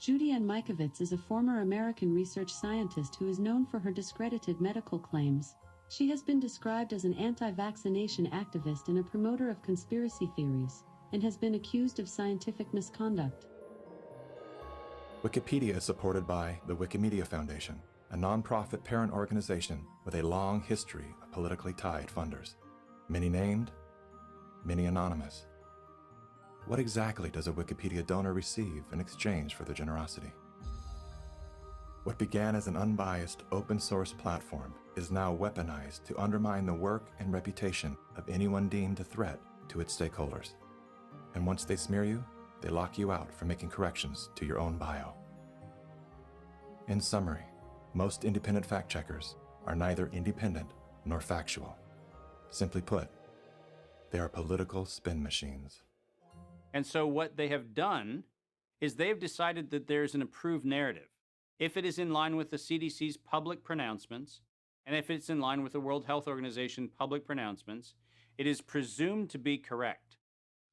Judy Ann Mikovits is a former American research scientist who is known for her discredited medical claims. She has been described as an anti-vaccination activist and a promoter of conspiracy theories, and has been accused of scientific misconduct. Wikipedia is supported by the Wikimedia Foundation, a non-profit parent organization with a long history of politically tied funders. Many named, many anonymous. What exactly does a Wikipedia donor receive in exchange for their generosity? What began as an unbiased open source platform is now weaponized to undermine the work and reputation of anyone deemed a threat to its stakeholders. And once they smear you, they lock you out for making corrections to your own bio. In summary, most independent fact-checkers are neither independent nor factual. Simply put, they are political spin machines. And so what they have done is they've decided that there's an approved narrative. If it is in line with the CDC's public pronouncements, and if it's in line with the World Health Organization public pronouncements, it is presumed to be correct.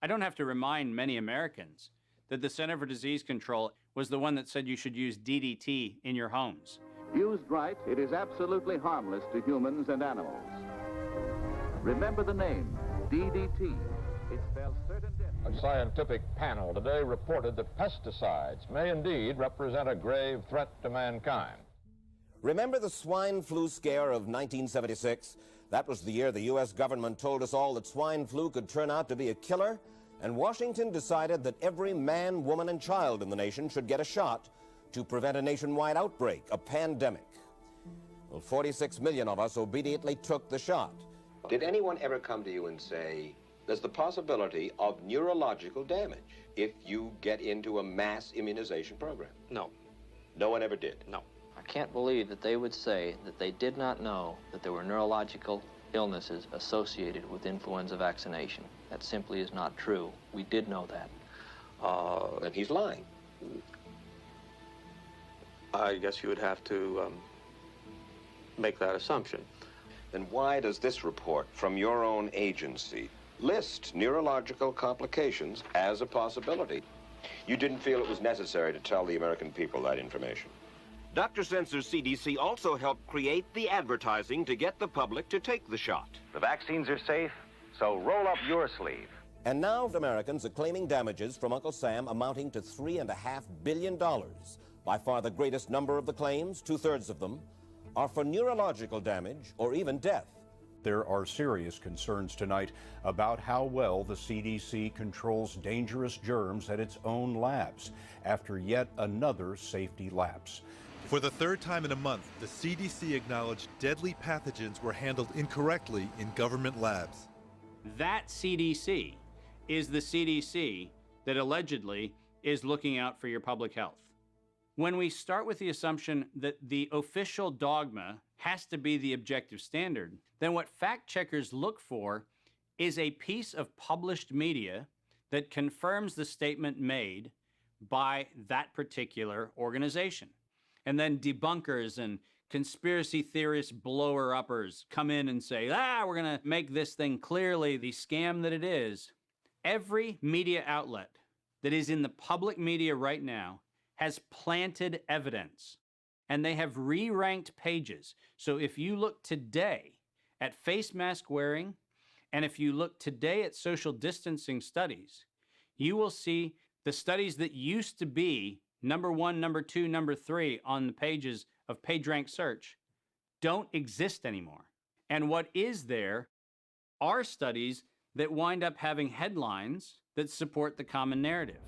I don't have to remind many Americans that the Center for Disease Control was the one that said you should use DDT in your homes. Used right, it is absolutely harmless to humans and animals. Remember the name, DDT. It spells certain death. A scientific panel today reported that pesticides may indeed represent a grave threat to mankind. Remember the swine flu scare of 1976? That was the year the U.S. government told us all that swine flu could turn out to be a killer, and Washington decided that every man, woman, and child in the nation should get a shot to prevent a nationwide outbreak, a pandemic. Well, 46 million of us obediently took the shot. Did anyone ever come to you and say, there's the possibility of neurological damage if you get into a mass immunization program? No. No one ever did? No. I can't believe that they would say that they did not know that there were neurological illnesses associated with influenza vaccination. That simply is not true. We did know that. Then he's lying. I guess you would have to make that assumption. Then why does this report from your own agency list neurological complications as a possibility? You didn't feel it was necessary to tell the American people that information. Dr. Sensor's CDC also helped create the advertising to get the public to take the shot. The vaccines are safe, so roll up your sleeve. And now Americans are claiming damages from Uncle Sam amounting to $3.5 billion. By far the greatest number of the claims, 2/3 of them, are for neurological damage or even death. There are serious concerns tonight about how well the CDC controls dangerous germs at its own labs after yet another safety lapse. For the third time in a month, the CDC acknowledged deadly pathogens were handled incorrectly in government labs. That CDC is the CDC that allegedly is looking out for your public health. When we start with the assumption that the official dogma has to be the objective standard, then what fact checkers look for is a piece of published media that confirms the statement made by that particular organization. And then debunkers and conspiracy theorist blower-uppers come in and say, we're going to make this thing clearly the scam that it is. Every media outlet that is in the public media right now has planted evidence, and they have re-ranked pages. So if you look today at face mask wearing, and if you look today at social distancing studies, you will see the studies that used to be number 1, number 2, number 3 on the pages of PageRank search don't exist anymore. And what is there are studies that wind up having headlines that support the common narrative.